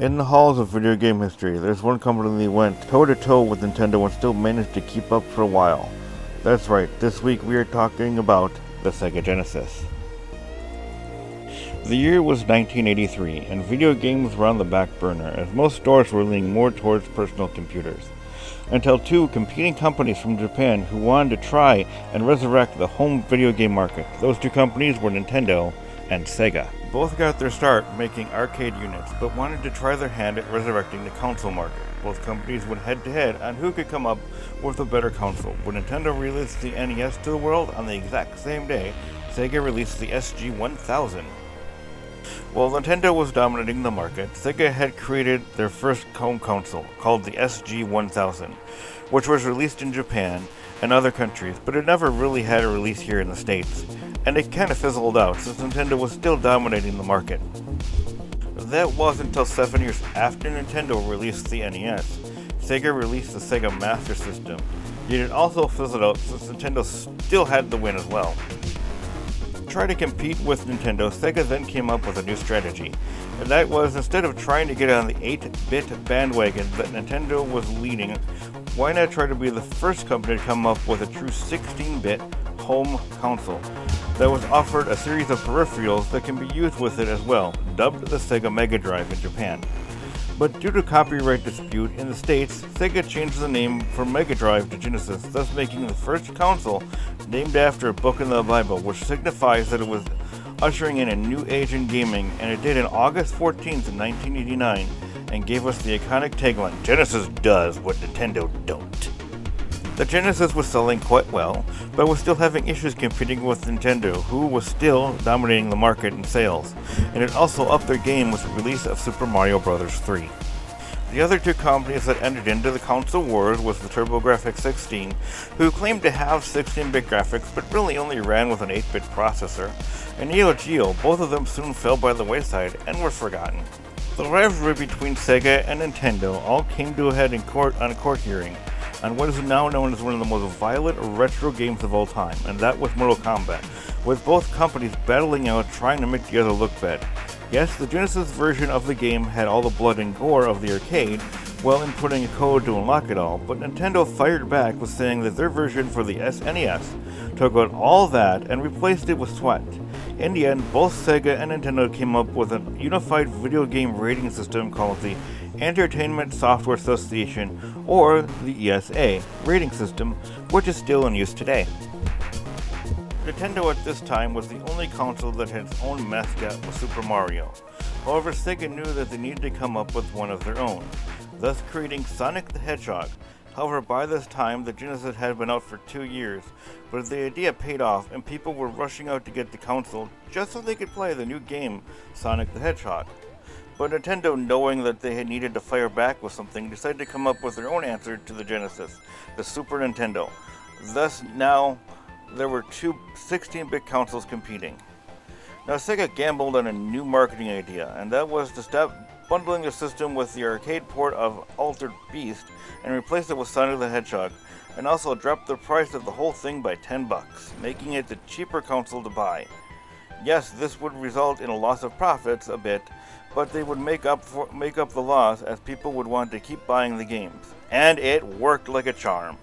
In the halls of video game history, there's one company that went toe-to-toe with Nintendo and still managed to keep up for a while. That's right, this week we are talking about the Sega Genesis. The year was 1983, and video games were on the back burner, as most stores were leaning more towards personal computers. Until two competing companies from Japan who wanted to try and resurrect the home video game market. Those two companies were Nintendo and Sega. Both got their start making arcade units, but wanted to try their hand at resurrecting the console market. Both companies went head-to-head on who could come up with a better console. When Nintendo released the NES to the world on the exact same day, Sega released the SG-1000. While Nintendo was dominating the market, Sega had created their first home console, called the SG-1000, which was released in Japan and other countries, but it never really had a release here in the States, and it kind of fizzled out since Nintendo was still dominating the market. That wasn't until 7 years after Nintendo released the NES, Sega released the Sega Master System, yet it also fizzled out since Nintendo still had the win as well. To try to compete with Nintendo, Sega then came up with a new strategy, and that was, instead of trying to get on the 8-bit bandwagon that Nintendo was leading, why not try to be the first company to come up with a true 16-bit home console that was offered a series of peripherals that can be used with it as well, dubbed the Sega Mega Drive in Japan. But due to copyright dispute in the States, Sega changed the name from Mega Drive to Genesis, thus making the first console named after a book in the Bible, which signifies that it was ushering in a new age in gaming, and it did on August 14th, 1989, and gave us the iconic tagline, "Genesis does what Nintendo don't." The Genesis was selling quite well, but was still having issues competing with Nintendo, who was still dominating the market in sales, and it also upped their game with the release of Super Mario Bros. 3. The other two companies that entered into the console wars was the TurboGrafx-16, who claimed to have 16-bit graphics but really only ran with an 8-bit processor, and Neo Geo. Both of them soon fell by the wayside and were forgotten. The rivalry between Sega and Nintendo all came to a head in court on a court hearing on what is now known as one of the most violent retro games of all time, and that was Mortal Kombat, with both companies battling out trying to make the other look bad. Yes, the Genesis version of the game had all the blood and gore of the arcade, while inputting a code to unlock it all, but Nintendo fired back with saying that their version for the SNES took out all that and replaced it with sweat. In the end, both Sega and Nintendo came up with a unified video game rating system called the Entertainment Software Association, or the ESA, rating system, which is still in use today. Nintendo at this time was the only console that had its own mascot with Super Mario. However, Sega knew that they needed to come up with one of their own, thus creating Sonic the Hedgehog. However, by this time, the Genesis had been out for 2 years, but the idea paid off and people were rushing out to get the console just so they could play the new game, Sonic the Hedgehog. But Nintendo, knowing that they had needed to fire back with something, decided to come up with their own answer to the Genesis, the Super Nintendo. Thus, now, there were two 16-bit consoles competing. Now, Sega gambled on a new marketing idea, and that was to stop bundling the system with the arcade port of Altered Beast and replace it with Sonic the Hedgehog, and also drop the price of the whole thing by $10, making it the cheaper console to buy. Yes, this would result in a loss of profits a bit, but they would make up the loss as people would want to keep buying the games. And it worked like a charm.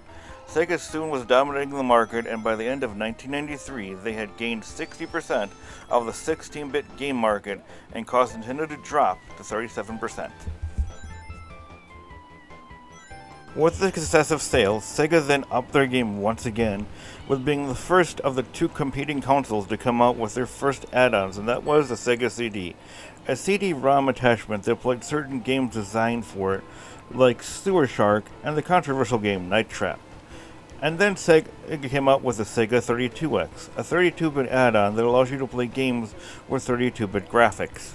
Sega soon was dominating the market, and by the end of 1993, they had gained 60% of the 16-bit game market and caused Nintendo to drop to 37%. With the success of sales, Sega then upped their game once again, with being the first of the two competing consoles to come out with their first add-ons, and that was the Sega CD, a CD-ROM attachment that played certain games designed for it, like Sewer Shark and the controversial game Night Trap. And then Sega came out with the Sega 32X, a 32-bit add-on that allows you to play games with 32-bit graphics.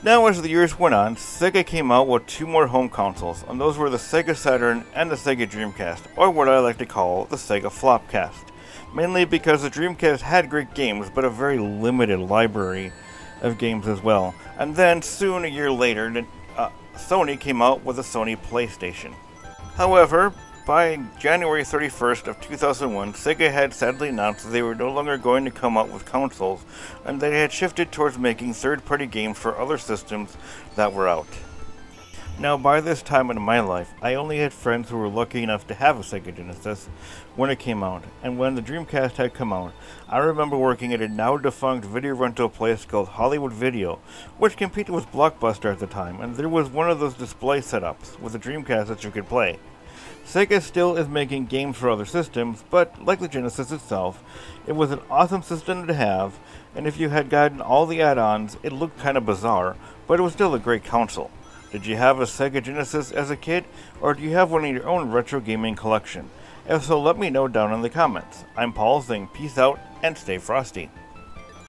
Now, as the years went on, Sega came out with two more home consoles, and those were the Sega Saturn and the Sega Dreamcast, or what I like to call the Sega Flopcast. Mainly because the Dreamcast had great games, but a very limited library of games as well. And then, soon a year later, Sony came out with the Sony PlayStation. However, by January 31st of 2001, Sega had sadly announced that they were no longer going to come out with consoles, and they had shifted towards making third-party games for other systems that were out. Now, by this time in my life, I only had friends who were lucky enough to have a Sega Genesis when it came out, and when the Dreamcast had come out, I remember working at a now-defunct video rental place called Hollywood Video, which competed with Blockbuster at the time, and there was one of those display setups with a Dreamcast that you could play. Sega still is making games for other systems, but like the Genesis itself, it was an awesome system to have, and if you had gotten all the add-ons, it looked kind of bizarre, but it was still a great console. Did you have a Sega Genesis as a kid, or do you have one in your own retro gaming collection? If so, let me know down in the comments. I'm Paul saying peace out and stay frosty.